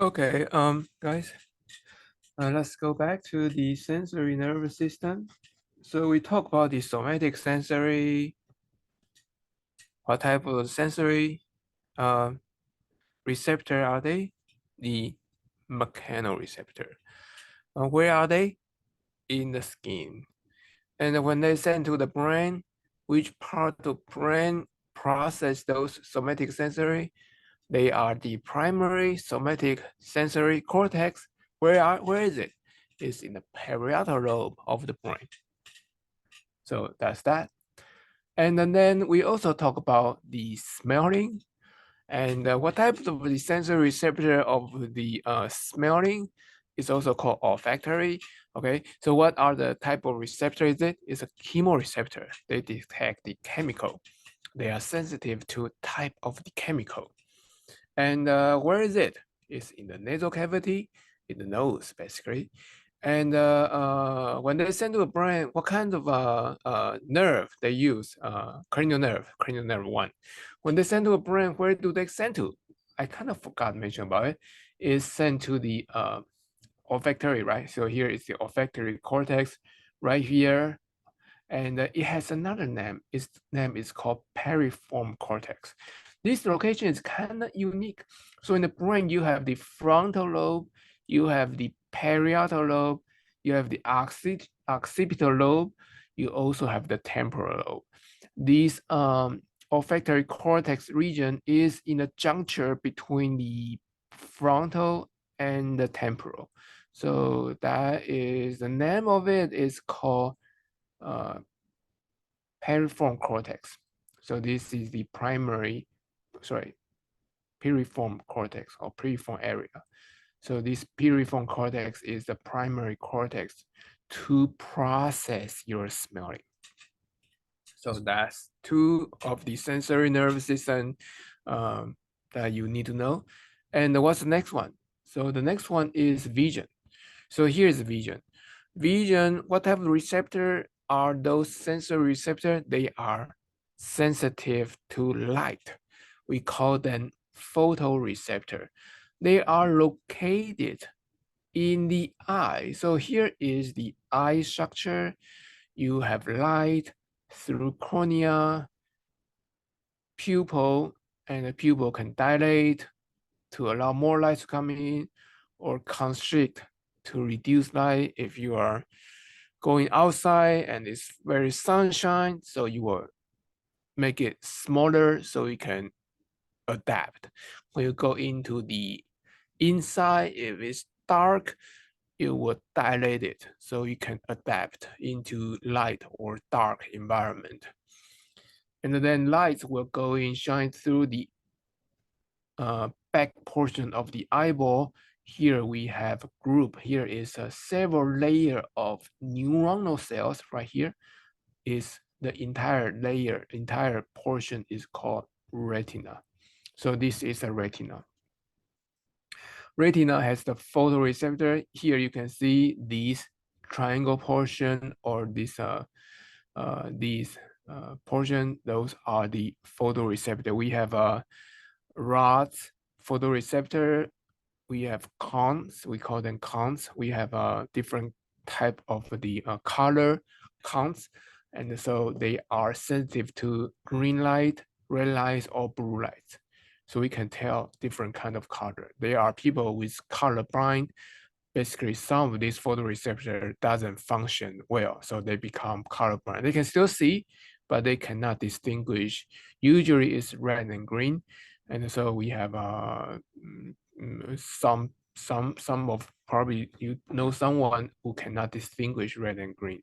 Okay, guys, let's go back to the sensory nervous system. So we talk about the somatic sensory, what type of sensory receptor are they? The mechanoreceptor. Where are they? In the skin. And when they send to the brain, which part of brain process those somatic sensory? They are the primary somatic sensory cortex. Where is it? It's in the parietal lobe of the brain. So that's that. And then we also talk about the smelling and what type of the sensory receptor of the smelling is also called olfactory. Okay, so what are the type of receptor is it? It's a chemoreceptor. They detect the chemical. They are sensitive to type of the chemical. And where is it? It's in the nasal cavity, in the nose, basically. And when they send to the brain, what kind of nerve they use? Cranial nerve 1. When they send to the brain, where do they send to? I kind of forgot to mention about it. It's sent to the olfactory, right? So here is the olfactory cortex right here. And it has another name. Its name is called piriform cortex. This location is kind of unique. So in the brain, you have the frontal lobe, you have the parietal lobe, you have the occipital lobe, you also have the temporal lobe. This olfactory cortex region is in a juncture between the frontal and the temporal. So that is the name of it is called piriform cortex. So this is the piriform cortex or piriform area. So this piriform cortex is the primary cortex to process your smelling. So that's two of the sensory nervous system that you need to know. And what's the next one? So the next one is vision. So here's vision. Vision, what type of receptor are those sensory receptors? They are sensitive to light. We call them photoreceptor. They are located in the eye. So here is the eye structure. You have light through cornea, pupil, and the pupil can dilate to allow more light to come in or constrict to reduce light if you are going outside and it's very sunshine, so you will make it smaller so you can adapt. When you go into the inside, if it's dark, it will dilate it so you can adapt into light or dark environment. And then light will go in, shine through the back portion of the eyeball. Here we have a group. Here is a several layer of neuronal cells right here. Is the entire layer, entire portion is called retina. So this is a retina. Retina has the photoreceptor. Here you can see these triangle portion or this portion. Those are the photoreceptor. We have a rods photoreceptor. We have cones. We call them cones. We have a different type of the color cones. And so they are sensitive to green light, red light, or blue light. So we can tell different kind of color. There are people with color blind. Basically, some of these photoreceptor doesn't function well, so they become colorblind. They can still see, but they cannot distinguish. Usually, it's red and green, and so we have some of probably you know someone who cannot distinguish red and green.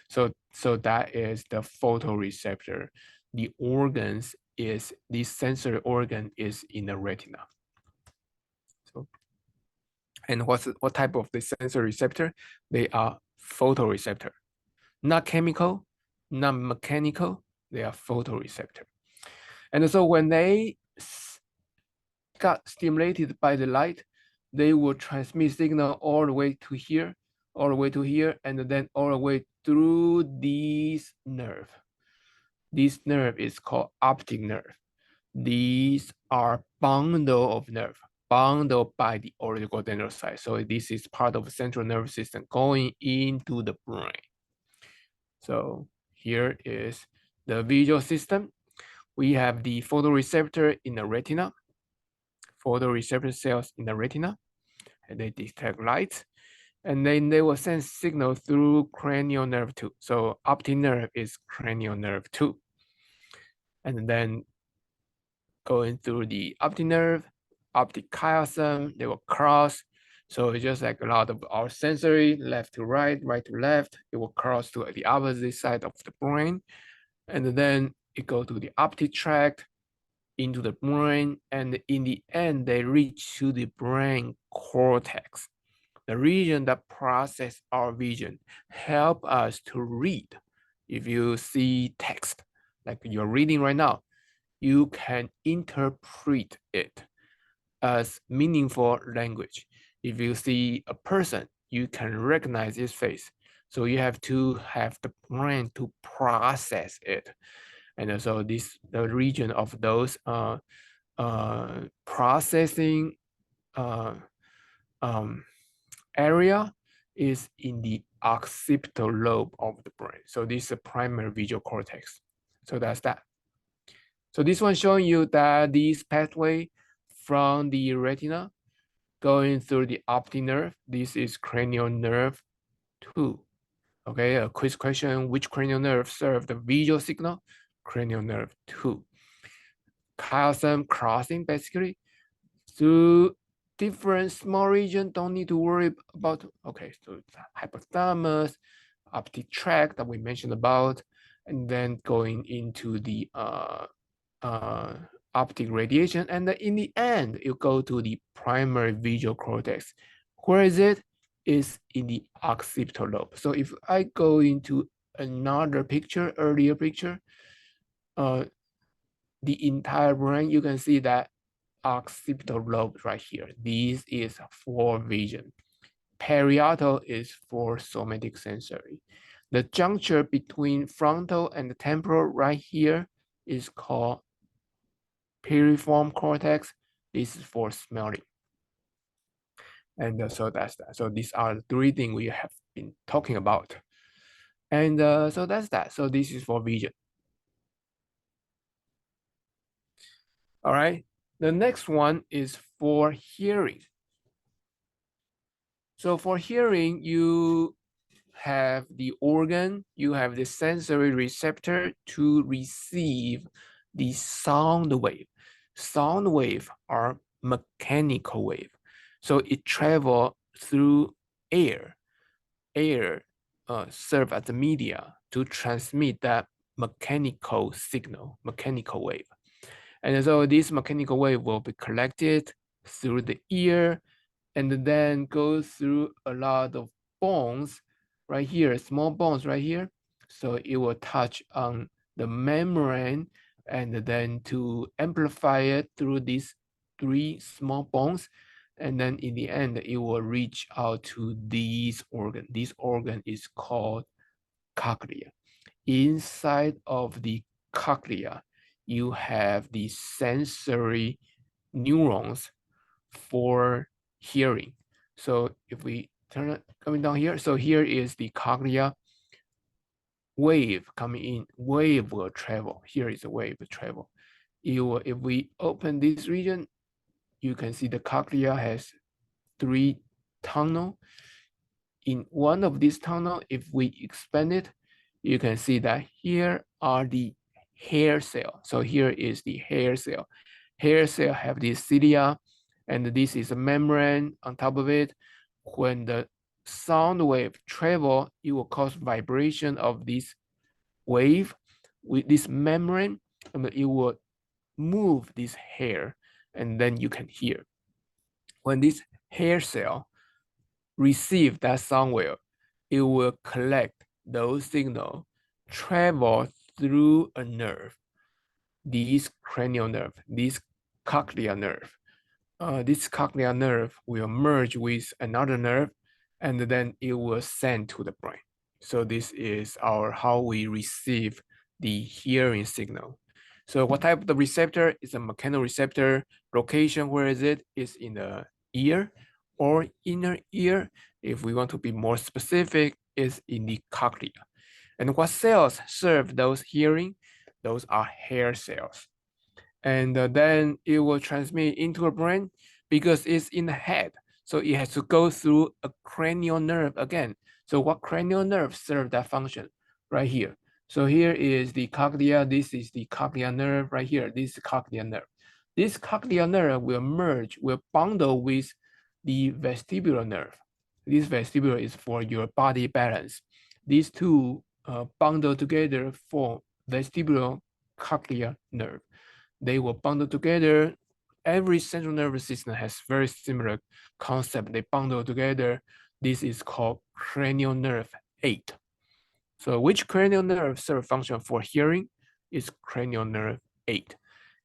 So that is the photoreceptor. The organs is the sensory organ is in the retina. So, and what type of the sensory receptor? They are photoreceptor, not chemical, not mechanical. They are photoreceptor. And so when they got stimulated by the light, they will transmit signal all the way to here, all the way to here, and then all the way through this nerve. This nerve is called optic nerve. These are bundle of nerve. bundled by the oligodendrocyte. So this is part of the central nervous system going into the brain. So here is the visual system. We have the photoreceptor in the retina, photoreceptor cells in the retina, and they detect light. And then they will send signal through cranial nerve 2. So optic nerve is cranial nerve 2. And then going through the optic nerve, optic chiasm, they will cross. So it's just like a lot of our sensory, left to right, right to left, it will cross to the opposite side of the brain. And then it go to the optic tract into the brain. And in the end, they reach to the brain cortex. The region that process our vision, help us to read. If you see text, like you're reading right now, you can interpret it as meaningful language. If you see a person, you can recognize his face. So you have to have the brain to process it. And so this, the region of those processing area is in the occipital lobe of the brain. So this is a primary visual cortex. So that's that. So this one showing you that this pathway from the retina going through the optic nerve, this is cranial nerve 2. Okay, a quiz question, which cranial nerve serve the visual signal? Cranial nerve 2. Chiasm crossing basically through different small region, don't need to worry about. Okay, so it's hypothalamus, optic tract that we mentioned about, and then going into the optic radiation, and then in the end, you go to the primary visual cortex. Where is it? Is in the occipital lobe. So if I go into another picture, earlier picture, the entire brain, you can see that occipital lobe right here. This is for vision. Parietal is for somatic sensory. The juncture between frontal and temporal right here is called piriform cortex. This is for smelling. And so that's that. So these are the 3 things we have been talking about. And so that's that. So this is for vision. All right. The next one is for hearing. So for hearing, you have the organ, you have the sensory receptor to receive the sound wave. Sound wave are mechanical wave. So it travel through air. Air serve as the media to transmit that mechanical signal, mechanical wave. And so this mechanical wave will be collected through the ear and then go through a lot of bones right here, small bones right here. So it will touch on the membrane and then to amplify it through these 3 small bones. And then in the end, it will reach out to this organ. This organ is called cochlea. Inside of the cochlea, you have the sensory neurons for hearing. So if we turn it coming down here, so here is the cochlea wave coming in. Wave will travel. Here is a wave travel. If we open this region, you can see the cochlea has 3 tunnel. In one of these tunnel, if we expand it, you can see that here are the hair cell. So here is the hair cell. Hair cell have this cilia, and this is a membrane on top of it. When the sound wave travel, it will cause vibration of this wave with this membrane, and it will move this hair, and then you can hear. When this hair cell receive that sound wave, it will collect those signals, travel through a nerve, this cranial nerve, this cochlear nerve. This cochlear nerve will merge with another nerve, and then it will send to the brain. So this is how we receive the hearing signal. So what type of the receptor is a mechanoreceptor? Location, where is it? Is in the ear or inner ear. If we want to be more specific, is in the cochlea. And what cells serve those hearing? Those are hair cells. And then it will transmit into a brain because it's in the head. So it has to go through a cranial nerve again. So what cranial nerve serve that function? Right here. So here is the cochlea. This is the cochlear nerve right here. This is the cochlear nerve. This cochlear nerve will merge, will bundle with the vestibular nerve. This vestibular is for your body balance. These two bundle together for vestibulocochlear nerve. They will bundle together. Every central nervous system has very similar concept. They bundle together. This is called cranial nerve 8. So which cranial nerve serve function for hearing is cranial nerve 8.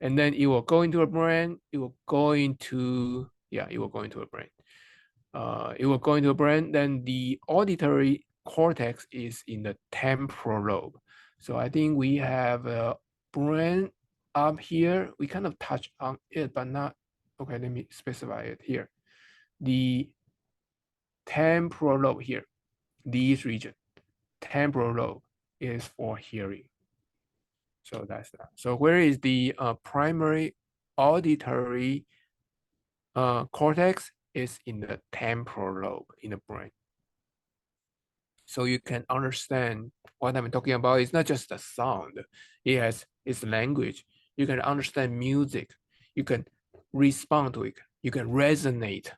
And then it will go into a brain. It will go into, it will go into a brain. It will go into a brain. Then the auditory cortex is in the temporal lobe. So I think we have a brain up here. We kind of touch on it, but not, okay, let me specify it here. The temporal lobe here, this region, temporal lobe is for hearing. So that's that. So where is the primary auditory cortex? Is in the temporal lobe in the brain. So you can understand what I'm talking about. It's not just the sound. It has its language. You can understand music. You can respond to it. You can resonate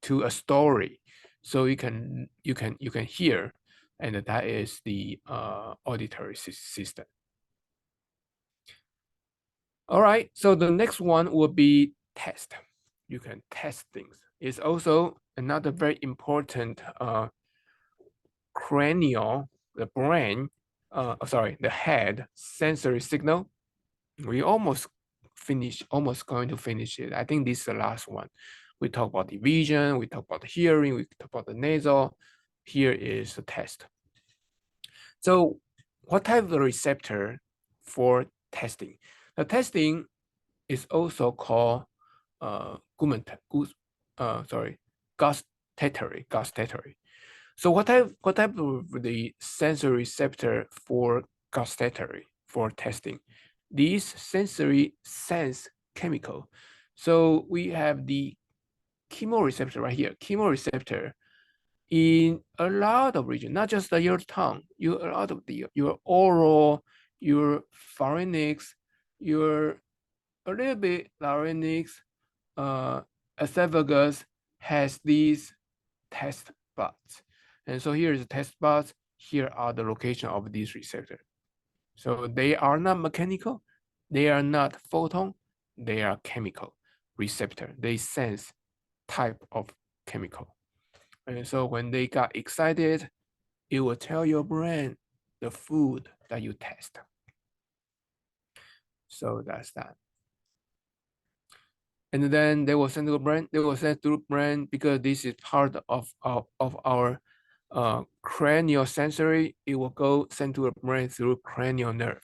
to a story. So you can hear, and that is the auditory system. All right. So the next one will be test. You can test things. It's also another very important cranial, the brain, the head sensory signal. We almost going to finish it. I think this is the last one. We talk about the vision, we talk about the hearing, we talk about the nasal. Here is the test. So what type of receptor for testing? The testing is also called gustatory. So what type of the sensory receptor for gustatory for testing? These sensory sense chemical. So we have the chemoreceptor right here. Chemoreceptor in a lot of region, not just your tongue, a lot of your oral, your pharynx, your a little bit larynx, esophagus has these test buds. And so here is the test buds. Here are the location of these receptors. So they are not mechanical. They are not photon. They are chemical receptor. They sense type of chemical. And so when they got excited, it will tell your brain the food that you test. So that's that. And then they will send to the brain. They will send to the brain because this is part of our cranial sensory. It will go send to the brain through cranial nerve.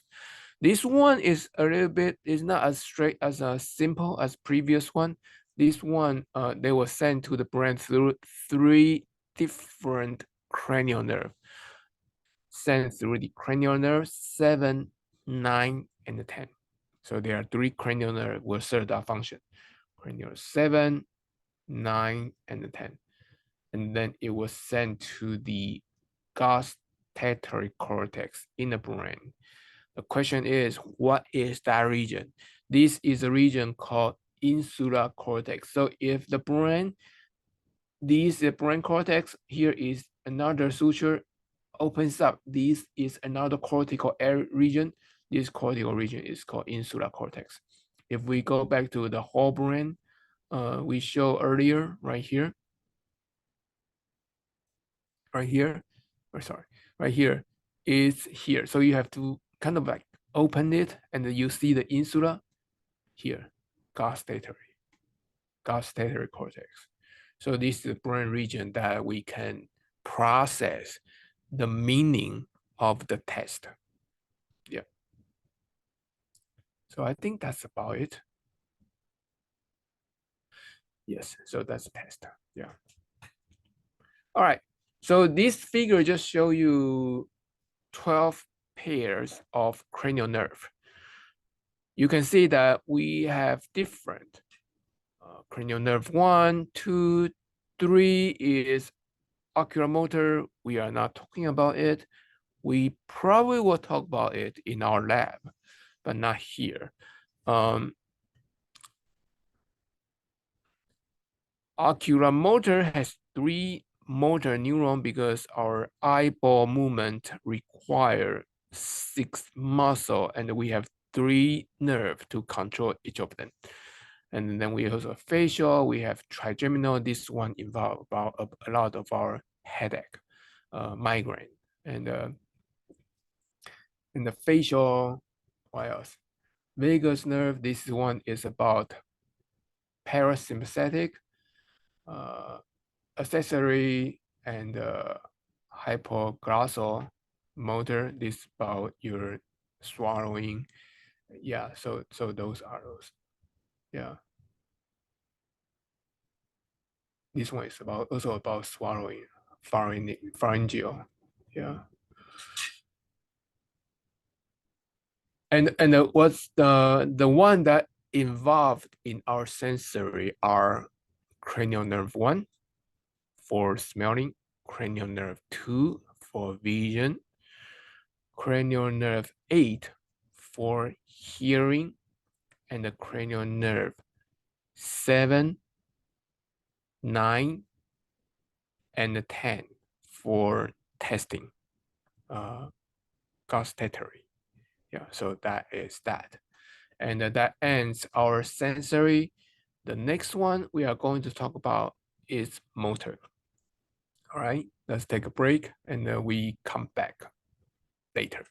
This one is a little bit, is not as straight as simple as previous one. This one, they will send to the brain through 3 different cranial nerve. Send through the cranial nerve 7, 9, and 10. So there are 3 cranial nerve will serve that function. Cranial 7, 9, and 10. And then it was sent to the gustatory cortex in the brain. The question is, what is that region? This is a region called insula cortex. So if the brain, this is the brain cortex, here is another suture, opens up. This is another cortical region. This cortical region is called insula cortex. If we go back to the whole brain, we show earlier right here, right here is here. So you have to kind of like open it and you see the insula here, gustatory cortex. So this is the brain region that we can process the meaning of the test. Yeah. So I think that's about it. Yes, so that's the test. Yeah. All right. So this figure just show you 12 pairs of cranial nerve. You can see that we have different cranial nerve 1, 2, 3 is oculomotor. We are not talking about it. We probably will talk about it in our lab, but not here. Oculomotor has 3 motor neuron because our eyeball movement require 6 muscle, and we have 3 nerve to control each of them. And then we also have facial, we have trigeminal. This one involve about a lot of our headache, migraine, and in the facial, what else? Vagus nerve. This one is about parasympathetic, accessory, and hypoglossal motor. This about your swallowing. Yeah, so those are those. Yeah. This one is about also about swallowing, pharyngeal. Yeah. And what's the one that involved in our sensory are cranial nerve 1 for smelling, cranial nerve 2 for vision, cranial nerve 8 for hearing, and the cranial nerve 7, 9, and 10 for testing, gustatory. Yeah, so that is that. And that ends our sensory. The next one we are going to talk about is motor. All right, let's take a break and we come back later.